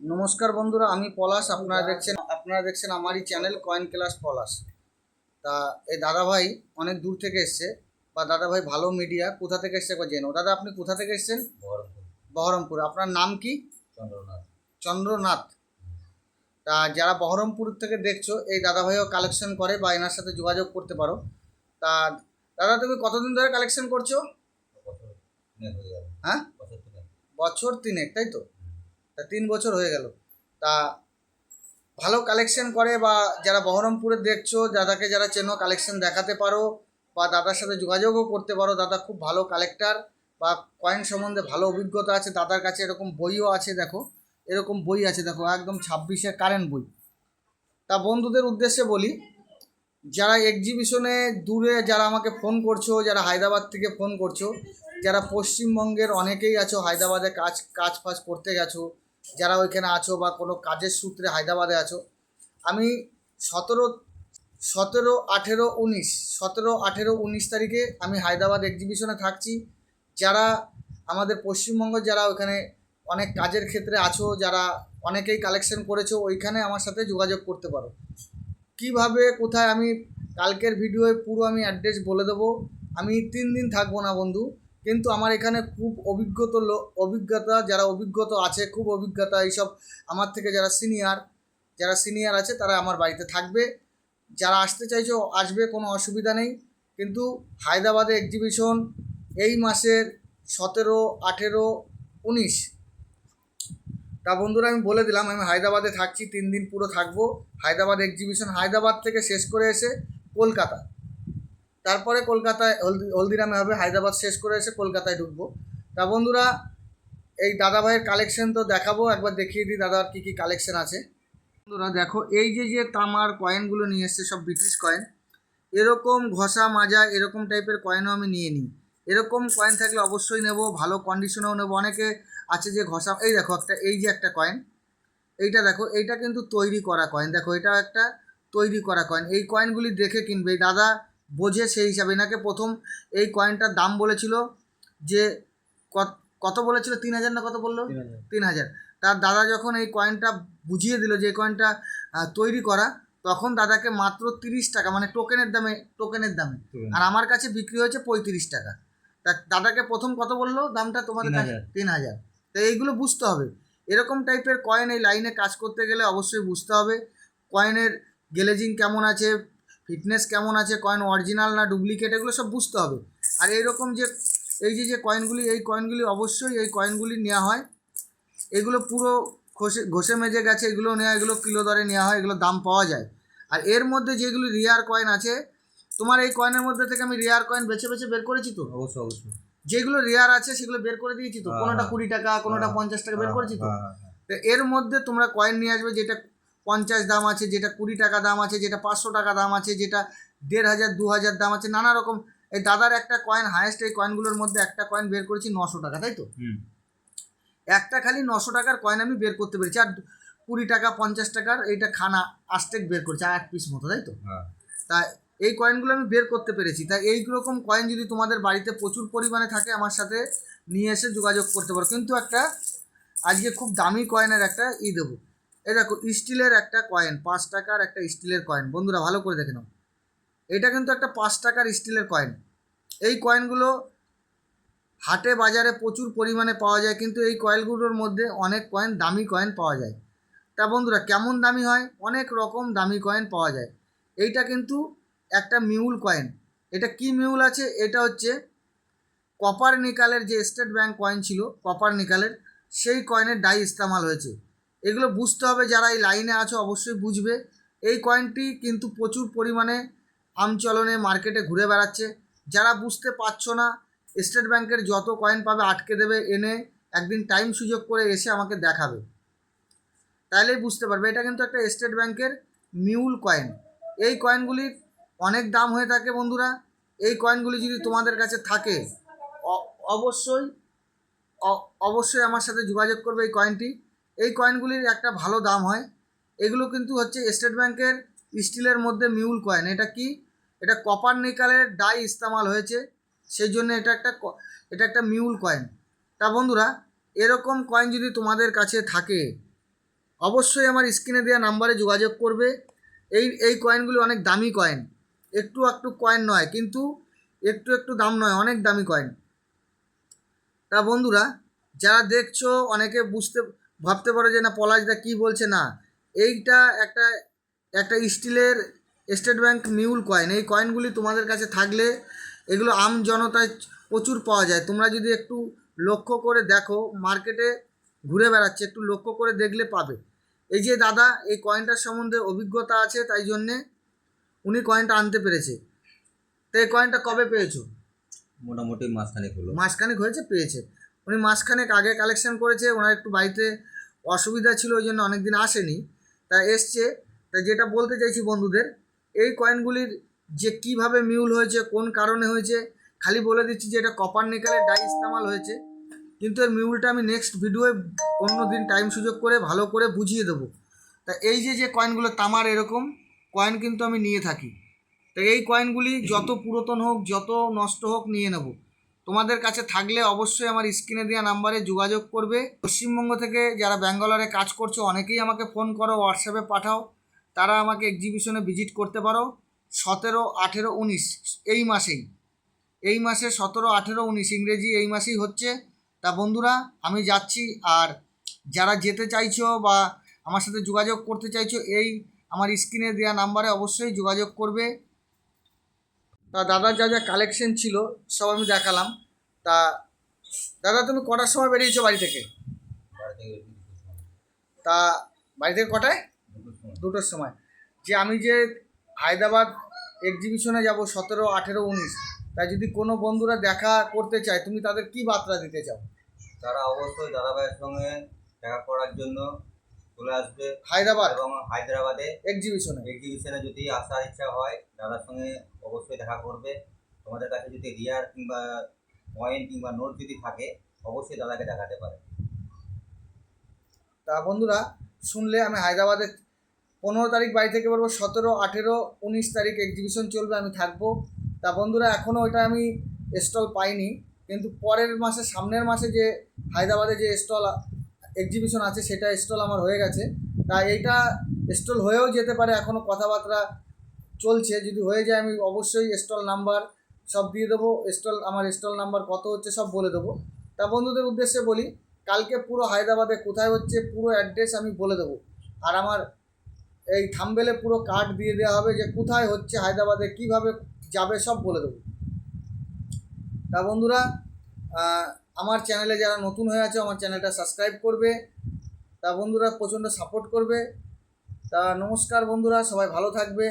নমস্কার বন্ধুরা, আমি পলাশ। আপনারা দেখছেন আমারই চ্যানেল কয়েন ক্লাস পলাশ। তা এই দাদাভাই অনেক দূর থেকে এসছে, বা দাদাভাই ভালো মিডিয়া। কোথা থেকে এসছে একবার জেনো। দাদা, আপনি কোথা থেকে এসছেন? বহরমপুর। বহরমপুর। আপনার নাম কি? চন্দ্রনাথ। চন্দ্রনাথ। তা যারা বহরমপুর থেকে দেখছো, এই দাদাভাইও কালেকশন করে, বা এনার সাথে যোগাযোগ করতে পারো। তা দাদা, তুমি কতদিন ধরে কালেকশন করছো? বছর তিনেক হয়ে গেল। হ্যাঁ, বছর তিনেক। বছর তিনেক, তাই তো? তা 3 বছর হয়ে গেল। তা ভালো কালেকশন করে, বা যারা বহরমপুরে দেখছো, দাদাকে যারা চেনো, কালেকশন দেখাতে পারো, বা দাদার সাথে যোগাযোগও করতে পারো। দাদা খুব ভালো কালেক্টর, বা কয়েন সম্বন্ধে ভালো অভিজ্ঞতা আছে দাদার কাছে। এরকম বইও আছে, দেখো এরকম বই আছে, দেখো একদম 26-এর কারেন্ট বই। তা বন্ধুদের উদ্দেশ্যে বলি, যারা এক্সিবিশনে দূরে যারা আমাকে ফোন করছো, যারা হায়দ্রাবাদ থেকে ফোন করছো, যারা পশ্চিমবঙ্গের অনেকেই আছো, হায়দ্রাবাদে কাজ ফাজ করতে গেছো, যারা ওইখানে আছো বা কোনো কাজের সূত্রে হায়দ্রাবাদে আছো, আমি 17, 18, 19 আমি হায়দ্রাবাদ এক্সিবিশনে থাকছি। যারা আমাদের পশ্চিমবঙ্গ, যারা ওখানে অনেক কাজের ক্ষেত্রে আছো, যারা অনেকেই কালেকশন করেছো, ওইখানে আমার সাথে যোগাযোগ করতে পারো। কিভাবে কোথায়, আমি কালকের ভিডিওয়ে পুরো আমি অ্যাড্রেস বলে দেবো। আমি 3 দিন থাকবো না বন্ধু, কিন্তু আমার এখানে খুব অভিজ্ঞতা, যারা অভিজ্ঞতা আছে, খুব অভিজ্ঞতা এইসব আমার থেকে যারা সিনিয়র আছে, তারা আমার বাড়িতে থাকবে। যারা আসতে চাইছো আসবে, কোনো অসুবিধা নেই। কিন্তু হায়দ্রাবাদে এক্সিবিশন এই মাসের 17, 18, 19। তা বন্ধুরা, আমি বলে দিলাম আমি হায়দ্রাবাদে থাকছি, 3 দিন পুরো থাকবো। হায়দ্রাবাদ এক্সিবিশন, হায়দ্রাবাদ থেকে শেষ করে এসে কলকাতা, তারপরে কলকাতায় হলদিরামে হবে। হায়দ্রাবাদ শেষ করে এসে কলকাতায় ঢুকবো। তা বন্ধুরা, এই দাদাভাইয়ের কালেকশন তো দেখাবো, একবার দেখিয়ে দিই দাদার কী কী কালেকশন আছে। বন্ধুরা দেখো, এই যে তামার কয়েনগুলো নিয়ে এসছে, সব ব্রিটিশ কয়েন। এরকম ঘষা মাজা এরকম টাইপের কয়েনও আমি নিয়ে নিই। এরকম কয়েন থাকলে অবশ্যই নেব, ভালো কন্ডিশনেও নেব। অনেকে আছে যে ঘষা, এই দেখো একটা কয়েন, এইটা দেখো, এইটা কিন্তু তৈরি করা কয়েন। দেখো, এটা একটা তৈরি করা কয়েন। এই কয়েনগুলি দেখে কিনবে। এই দাদা বোঝে, সেই হিসাবে এনাকে প্রথম এই কয়েনটার দাম বলেছিল যে কত কত বলেছিল, 3,000 না কত বললো? 3,000। তার দাদা যখন এই কয়েনটা বুঝিয়ে দিল যে এই কয়েনটা তৈরি করা, তখন দাদাকে মাত্র 30 টাকা, মানে টোকেনের দামে। আর আমার কাছে বিক্রি হয়েছে 35 টাকা। তা দাদাকে প্রথম কত বললো দামটা তোমাদের কাছে? 3,000। তো এইগুলো বুঝতে হবে। এরকম টাইপের কয়েন এই লাইনে কাজ করতে গেলে অবশ্যই বুঝতে হবে কয়েনের গ্লেজিং কেমন আছে, ফিটনেস কেমন আছে, কয়েন অরিজিনাল না ডুপ্লিকেট, এগুলো সব বুঝতে হবে। আর এইরকম যে এই যে কয়েনগুলি, এই কয়েনগুলি অবশ্যই এই কয়েনগুলি নেওয়া হয়। এগুলো পুরো ঘষে মেজে গেছে, এগুলো নেওয়া, এগুলো কিলো দরে নেওয়া হয়, এগুলো দাম পাওয়া যায়। আর এর মধ্যে যেগুলি রেয়ার কয়েন আছে, তোমার এই কয়েনের মধ্যে থেকে আমি রেয়ার কয়েন বেছে বেছে বের করেছি তো। অবশ্যই অবশ্যই। যেগুলো রেয়ার আছে সেগুলো বের করে দিয়েছি তো। কোনোটা 20 টাকা, কোনোটা 50 টাকা বের করেছি তো। তো এর মধ্যে তোমরা কয়েন নিয়ে আসবে যেটা 50 দাম আছে, যেটা 20 টাকা দাম আছে, যেটা 500 টাকা দাম আছে, যেটা 1,500, 2,000 দাম আছে, নানা রকম। এই দাদার একটা কয়েন হায়েস্ট, এই কয়েনগুলোর মধ্যে একটা কয়েন বের করেছি 900 টাকা, তাই তো? একটা খালি 900 টাকার কয়েন আমি বের করতে পেরেছি। আর 20 টাকা, 50 টাকার এইটা খানা আস্টেক বের করেছি, 8 পিস মতো, তাই তো? তাই এই কয়েনগুলো আমি বের করতে পেরেছি। তাই এই রকম কয়েন যদি তোমাদের বাড়িতে প্রচুর পরিমাণে থাকে, আমার সাথে নিয়ে এসে যোগাযোগ করতে পারো। কিন্তু আজকে খুব দামি কয়েনের একটা দেবো। এই দেখো, স্টিলের একটা কয়েন, 5 টাকার একটা স্টিলের কয়েন। বন্ধুরা ভালো করে দেখে নাও, এটা কিন্তু একটা 5 টাকার স্টিলের কয়েন। এই কয়েনগুলো হাটে বাজারে প্রচুর পরিমাণে পাওয়া যায়, কিন্তু এই কয়েনগুলোর মধ্যে অনেক কয়েন, দামি কয়েন পাওয়া যায়। তা বন্ধুরা, কেমন দামি হয়? অনেক রকম দামি কয়েন পাওয়া যায়। এইটা কিন্তু একটা মিউল কয়েন। এটা কি মিউল আছে? এটা হচ্ছে কপার নিকালের, যে স্টেট ব্যাংক কয়েন ছিল কপার নিকালের, সেই কয়েনের ডাই ইস্তেমাল হয়েছে। এগুলো বুঝতে হবে, যারা এই লাইনে আছো অবশ্যই বুঝবে। এই কয়েনটি কিন্তু প্রচুর পরিমাণে আমচলনে মার্কেটে ঘুরে বেড়াচ্ছে। যারা বুঝতে পারছো না, স্টেট ব্যাংকের যত কয়েন পাবে আটকে দেবে, এনে একদিন টাইম সুযোগ করে এসে আমাকে দেখাবে, তাহলেই বুঝতে পারবে। এটা কিন্তু একটা স্টেট ব্যাংকের মিউল কয়েন। এই কয়েনগুলির অনেক দাম হয়ে থাকে বন্ধুরা। এই কয়েনগুলি যদি তোমাদের কাছে থাকে, অবশ্যই অবশ্যই আমার সাথে যোগাযোগ করবে। এই কয়েনগুলির একটা ভালো দাম হয়। এগুলো কিন্তু হচ্ছে স্টেট ব্যাংকের স্টিলের মধ্যে মিউল কয়েন। এটা কি? এটা কপার নিকালের ডাই ইস্তেমাল হয়েছে, সেই জন্য এটা একটা মিউল কয়েন। তা বন্ধুরা, এরকম কয়েন যদি তোমাদের কাছে থাকে, অবশ্যই আমার স্ক্রিনে দেওয়া নাম্বারে যোগাযোগ করবে। এই কয়েনগুলি অনেক দামি কয়েন, একটু একটু কয়েন নয়, কিন্তু একটু একটু দাম নয়, অনেক দামি কয়েন। তা বন্ধুরা, যারা দেখছো অনেকে ভাবতে পারো যে না পলাশদা কী বলছে, না এইটা একটা একটা স্টিলের স্টেট ব্যাংক মিউল কয়েন। এই কয়েনগুলি তোমাদের কাছে থাকলে এগুলো আম জনতায় প্রচুর পাওয়া যায়। তোমরা যদি একটু লক্ষ্য করে দেখো, মার্কেটে ঘুরে বেড়াচ্ছে, একটু লক্ষ্য করে দেখলে পাবে। এই যে দাদা এই কয়েনটার সম্বন্ধে অভিজ্ঞতা আছে, তাই জন্যে উনি কয়েনটা আনতে পেরেছে। তো এই কয়েনটা কবে পেয়েছো? মোটামুটি মাসখানেক হলো। মাসখানেক হয়েছে পেয়েছে। উনি মাসখানেক আগে কালেকশন করেছে, ওনার একটু বাড়িতে অসুবিধা ছিল, ওই জন্য অনেক দিন আসেনি, তা এসছে। তা যেটা বলতে চাইছি বন্ধুদের, এই কয়েনগুলির যে কিভাবে মিউল হয়েছে, কোন কারণে হয়েছে, খালি বলে দিচ্ছি যে এটা কপার নিকেলের ডাই ইস্তেমাল হয়েছে, কিন্তু এর মিউলটা আমি নেক্সট ভিডিওয়ে অন্য দিন টাইম সুযোগ করে ভালো করে বুঝিয়ে দেবো। তা এই যে কয়েনগুলো তামার এরকম কয়েন কিন্তু আমি নিয়ে থাকি। তো এই কয়েনগুলি যত পুরাতন হোক, যত নষ্ট হোক, নিয়ে নেব। তোমাদের কাছে থাকলে অবশ্যই আমার স্ক্রিনে দেওয়া নাম্বারে যোগাযোগ করবে। পশ্চিমবঙ্গ থেকে যারা ব্যাঙ্গালোরে কাজ করছো অনেকেই আমাকে ফোন করো, হোয়াটসঅ্যাপে পাঠাও, তারা আমাকে এক্সিবিশনে ভিজিট করতে পারো। 17, 18, 19 এই মাসে 17, 18, 19 ইংরেজি এই মাসেই হচ্ছে। তা বন্ধুরা, আমি যাচ্ছি। আর যারা যেতে চাইছো বা আমার সাথে যোগাযোগ করতে চাইছো, এই আমার স্ক্রিনে দেওয়া নাম্বারে অবশ্যই যোগাযোগ করবে। তা দাদার যা যা কালেকশন ছিল সব আমি দেখালাম। তা দাদা তুমি কটার সময় বেরিয়েছো বাড়ি থেকে? বাড়ি থেকে দুটোর সময়। তা বাড়ি থেকে কটায়? দুটোর সময়। 2টোর সময়। যে আমি যে হায়দ্রাবাদ এক্সিবিশনে যাব 17, 18, 19, তাই যদি কোনো বন্ধুরা দেখা করতে চায়, তুমি তাদের কি বার্তা দিতে চাও? তারা অবশ্যই দাদাভাইয়ের সঙ্গে দেখা করার জন্য চলে আসবে হায়দ্রাবাদ এবং হায়দ্রাবাদে এক্সিবিশনে যদি আসার ইচ্ছা হয় দাদার সঙ্গে অবশ্যই দেখা করবে। তোমাদের কাছে যদি রিয়ার কিংবা কয়েন কিংবা নোট যদি থাকে অবশ্যই দাদাকে দেখাতে পারে। তা বন্ধুরা, শুনলে আমি হায়দ্রাবাদে 15 তারিখ বাড়ি থেকে বেরোবো, 17, 18, 19 তারিখ এক্সিবিশন চলবে, আমি থাকবো। তা বন্ধুরা, এখনও ওইটা আমি স্টল পাইনি, কিন্তু পরের মাসে, সামনের মাসে যে হায়দ্রাবাদে যে স্টল এক্সিবিশন আছে সেটা স্টল আমার হয়ে গেছে। তা এইটা স্টল হয়েও যেতে পারে, এখনও কথাবার্তা চলছে। যদি হয়ে যায় আমি অবশ্যই স্টল নাম্বার সব দিয়ে দেবো, আমার স্টল নাম্বার কত হচ্ছে সব বলে দেবো। তা বন্ধুদের উদ্দেশ্যে বলি, কালকে পুরো হায়দ্রাবাদে কোথায় হচ্ছে পুরো অ্যাড্রেস আমি বলে দেবো। আর আমার এই থাম্বনেলে পুরো কার্ড দিয়ে দেওয়া হবে যে কোথায় হচ্ছে হায়দ্রাবাদে, কিভাবে যাবে সব বলে দেবো। তা বন্ধুরা, আমার চ্যানেলে যারা নতুন হয়ে আছে আমার চ্যানেলটা সাবস্ক্রাইব করবে। তা বন্ধুরা প্রচণ্ড সাপোর্ট করবে। তা নমস্কার বন্ধুরা, সবাই ভালো থাকবে।